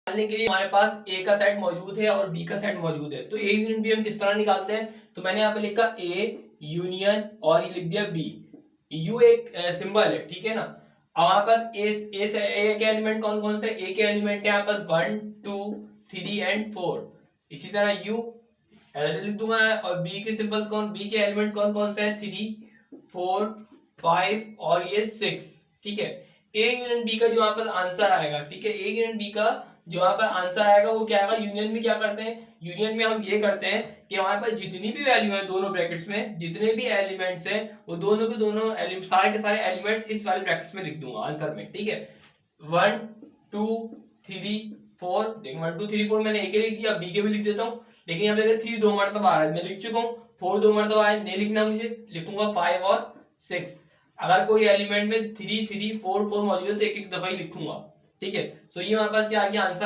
निकालने के लिए हमारे पास ए का सेट मौजूद है और बी का सेट मौजूद है, तो ए यूनियन बी हम किस तरह निकालते हैं, तो मैंने यहाँ पे लिखा ए यूनियन और ये लिख दिया बी, यू एक सिंबल है, ठीक है ना। अब हमारे पास ए के एलिमेंट कौन कौन से, ए के एलिमेंट है यहाँ पास 1 2 3 एंड 4, इसी तरह यू ऐसे लिख दूंगा, और बी के सिंबल्स कौन, बी के एलिमेंट्स कौन कौन से हैं, 3 4 5 और ये 6, ठीक है। ए यूनियन बी का जो यहाँ पर आंसर आएगा, ठीक है, ए यूनियन बी का जो यहाँ पर आंसर आएगा वो क्या आएगा, यूनियन में क्या करते हैं, यूनियन में हम ये करते हैं कि हमारे पास जितनी भी वैल्यू है दोनों ब्रैकेट्स में, जितने भी एलिमेंट्स हैं वो दोनों के दोनों सारे के सारे एलिमेंट्स इस वाले ब्रैकेट्स में लिख दूंगा आंसर में, ठीक है। 1 2 3 4, देखो 1 2 3 4 मैंने ए के लिख दिया, बी के भी लिख देता हूँ, लेकिन यहाँ पे 3 दो मरतबा आ रहा है, मैं लिख चुका हूँ, 4 दो मरतबा आया नहीं लिखना मुझे, लिखूंगा 5 और 6। अगर कोई एलिमेंट में 3 3 4 4 मौजूद है तो एक एक दफा ही लिखूंगा, ठीक है। सो ये हमारे पास क्या आ गया आंसर।